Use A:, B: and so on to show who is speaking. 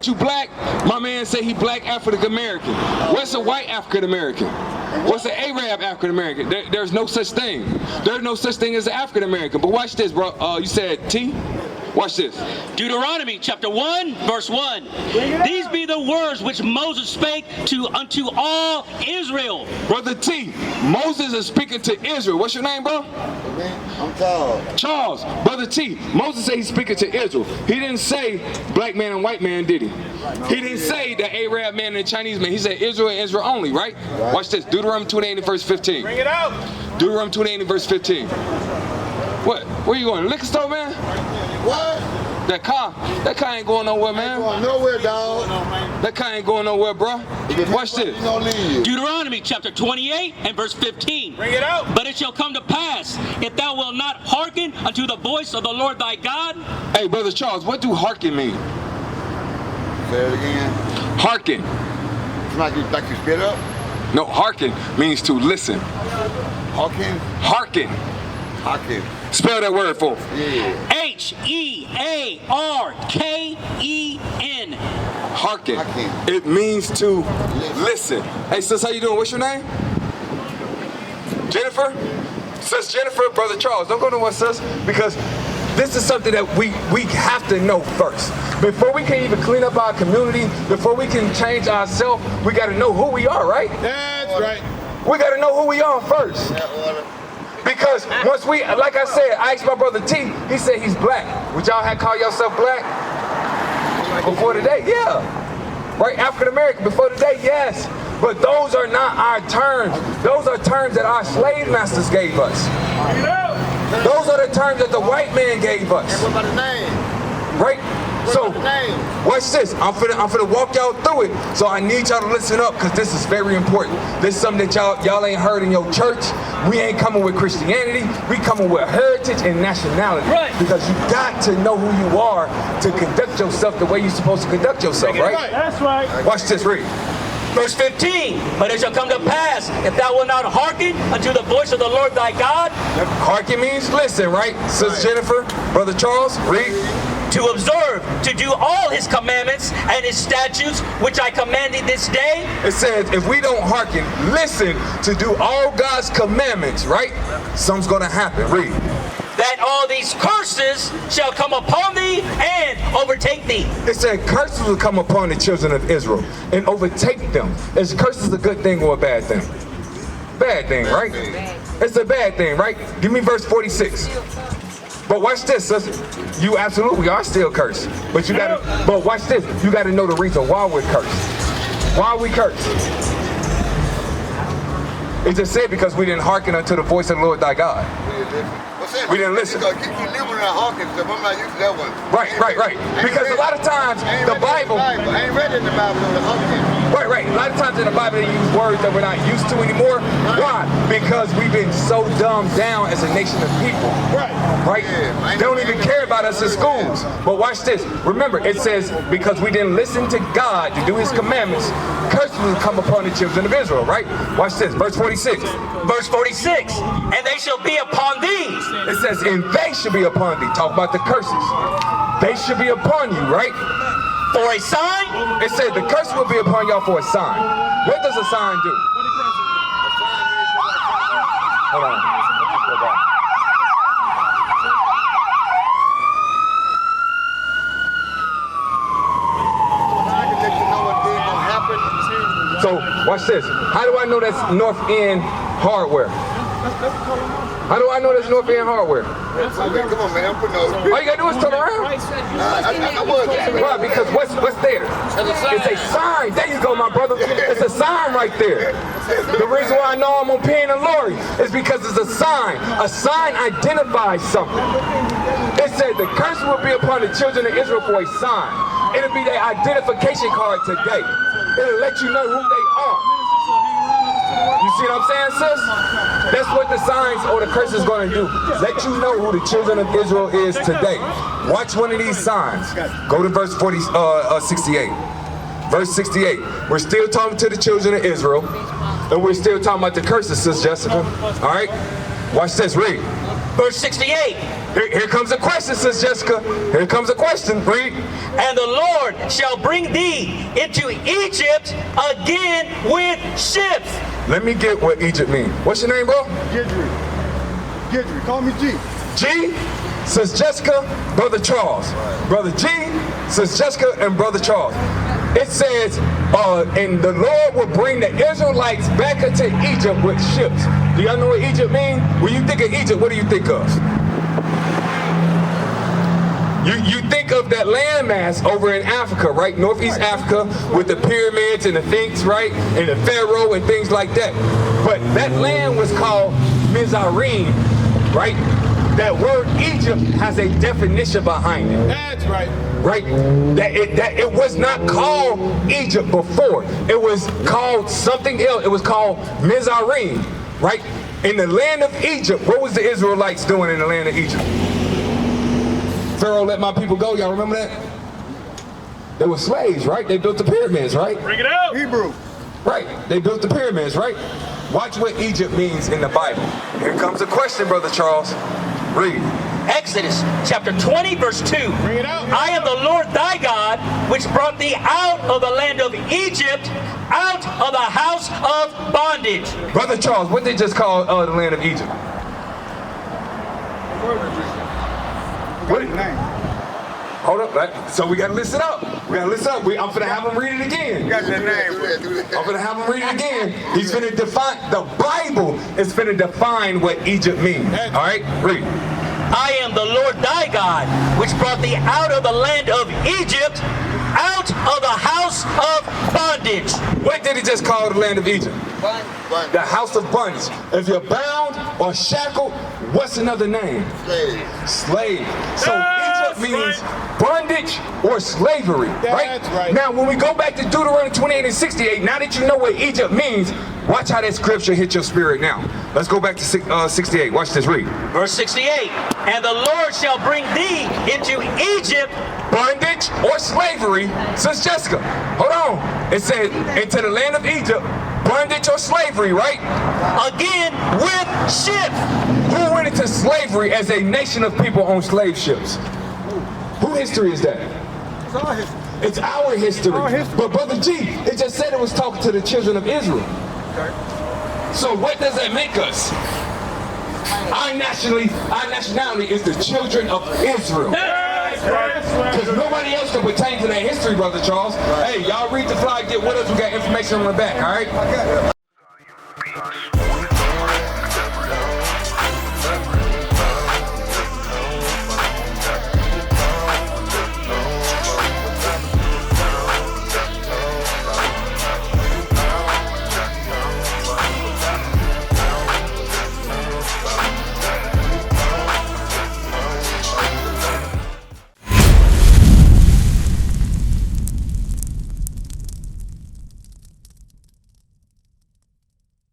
A: You black? My man say he black African American. What's a white African American? What's an Arab African American? There's no such thing. There's no such thing as an African American. But watch this, bro. You said T? Watch this.
B: Deuteronomy chapter 1, verse 1. These be the words which Moses spake unto all Israel.
A: Brother T, Moses is speaking to Israel. What's your name, bro?
C: I'm Charles.
A: Charles. Brother T, Moses said he's speaking to Israel. He didn't say black man and white man, did he? He didn't say the Arab man and the Chinese man. He said Israel and Israel only, right? Watch this. Deuteronomy 28 and verse 15.
D: Bring it out.
A: Deuteronomy 28 and verse 15. What? Where you going? Liquor store, man?
C: What?
A: That car ain't going nowhere, man.
C: Ain't going nowhere, dog.
A: That car ain't going nowhere, bro. Watch this.
B: Deuteronomy chapter 28 and verse 15.
D: Bring it out.
B: But it shall come to pass, if thou wilt not hearken unto the voice of the Lord thy God.
A: Hey, Brother Charles, what do hearken mean?
C: Say it again.
A: Hearken.
C: It's like you spit up?
A: No, hearken means to listen.
C: Hawking?
A: Hearken.
C: Hawking.
A: Spell that word for me.
C: Yeah.
B: H-E-A-R-K-E-N.
A: Hearken. It means to listen. Hey, sis, how you doing? What's your name? Jennifer? Sis Jennifer, Brother Charles. Don't go nowhere, sis, because this is something that we have to know first. Before we can even clean up our community, before we can change ourselves, we got to know who we are, right?
D: That's right.
A: We got to know who we are first. Because once we, like I said, I asked my brother T, he said he's black. Would y'all have called yourself black? Before today? Yeah. Right? African American before today? Yes. But those are not our terms. Those are terms that our slave masters gave us. Those are the terms that the white man gave us.
C: What about the name?
A: Right? So, watch this. I'm finna walk y'all through it. So I need y'all to listen up, because this is very important. This is something that y'all ain't heard in your church. We ain't coming with Christianity. We coming with heritage and nationality.
B: Right.
A: Because you got to know who you are to conduct yourself the way you're supposed to conduct yourself, right?
D: That's right.
A: Watch this, read.
B: Verse 15. But it shall come to pass, if thou wilt not hearken unto the voice of the Lord thy God.
A: Hearken means listen, right? Sis Jennifer, Brother Charles, read.
B: To observe, to do all his commandments and his statutes, which I command thee this day.
A: It says, if we don't hearken, listen to do all God's commandments, right? Something's gonna happen. Read.
B: That all these curses shall come upon thee and overtake thee.
A: It said curses will come upon the children of Israel and overtake them. Is curses a good thing or a bad thing? Bad thing, right? It's a bad thing, right? Give me verse 46. But watch this, sis. You absolutely are still cursed. But you gotta, but watch this. You gotta know the reason why we're cursed. Why are we cursed? It just said because we didn't hearken unto the voice of the Lord thy God. We didn't listen.
C: You keep living in Hawkins, so I'm not used to that one.
A: Right. Because a lot of times the Bible.
C: I ain't read it in the Bible, the Hawkins.
A: Right. A lot of times in the Bible they use words that we're not used to anymore. Why? Because we've been so dumbed down as a nation of people. Right? They don't even care about us in schools. But watch this. Remember, it says because we didn't listen to God to do his commandments, curses will come upon the children of Israel, right? Watch this, verse 46.
B: Verse 46. And they shall be upon thee.
A: It says, and they should be upon thee. Talk about the curses. They should be upon you, right?
B: For a sign?
A: It said the curse will be upon y'all for a sign. What does a sign do? Hold on. Go back. So, watch this. How do I know that's North End Hardware? How do I know that's North End Hardware?
C: Come on, man. I'm putting those.
A: All you gotta do is turn around. Why? Because what's there? It's a sign. There you go, my brother. It's a sign right there. The reason why I know I'm on Penn and Laurie is because it's a sign. A sign identifies something. It said the curse will be upon the children of Israel for a sign. It'll be their identification card today. It'll let you know who they are. You see what I'm saying, sis? That's what the signs or the curse is going to do. Let you know who the children of Israel is today. Watch one of these signs. Go to verse 68. Verse 68. We're still talking to the children of Israel, and we're still talking about the curses, sis Jessica. All right? Watch this. Read.
B: Verse 68.
A: Here comes a question, Sis Jessica. Here comes a question. Read.
B: And the Lord shall bring thee into Egypt again with ships.
A: Let me get what Egypt means. What's your name, bro?
D: Gidry, call me G.
A: G, Sis Jessica, Brother Charles. Brother G, Sis Jessica, and Brother Charles. It says, and the Lord will bring the Israelites back into Egypt with ships. Do y'all know what Egypt means? When you think of Egypt, what do you think of? You think of that landmass over in Africa, right? Northeast Africa with the pyramids and the Sphinx, right? And the Pharaoh and things like that. But that land was called Mizraim, right? That word Egypt has a definition behind it.
D: That's right.
A: Right? That it was not called Egypt before. It was called something else. It was called Mizraim, right? In the land of Egypt, what was the Israelites doing in the land of Egypt? Pharaoh let my people go. Y'all remember that? They were slaves, right? They built the pyramids, right?
B: Bring it out.
D: Hebrew.
A: Right. They built the pyramids, right? Watch what Egypt means in the Bible. Here comes a question, Brother Charles. Read.
B: Exodus chapter 20, verse 2.
D: Bring it out.
B: I am the Lord thy God, which brought thee out of the land of Egypt, out of the house of bondage.
A: Brother Charles, what they just call the land of Egypt?
D: What is name?
A: Hold up, right? So we gotta listen up. We gotta listen up. I'm finna have him read it again.
C: Got the name.
A: I'm finna have him read it again. He's finna define, the Bible is finna define what Egypt means. All right, read.
B: I am the Lord thy God, which brought thee out of the land of Egypt, out of the house of bondage.
A: What did he just call the land of Egypt?
C: Bondage.
A: The house of bondage. If you're bound or shackled, what's another name? Slave. So Egypt means bondage or slavery, right?
D: That's right.
A: Now, when we go back to Deuteronomy 28 and 68, now that you know what Egypt means, watch how that scripture hit your spirit now. Let's go back to 68. Watch this, read.
B: Verse 68. And the Lord shall bring thee into Egypt.
A: Bondage or slavery, Sis Jessica. Hold on. It said, into the land of Egypt, bondage or slavery, right?
B: Again with ships.
A: Who went into slavery as a nation of people on slave ships? Who history is that?
D: It's our history.
A: It's our history.
D: Our history.
A: But Brother G, it just said it was talking to the children of Israel. So what does that make us? Our nationality is the children of Israel. Because nobody else can pertain to that history, Brother Charles. Hey, y'all read the flag, get with us. We got information on the back, all right?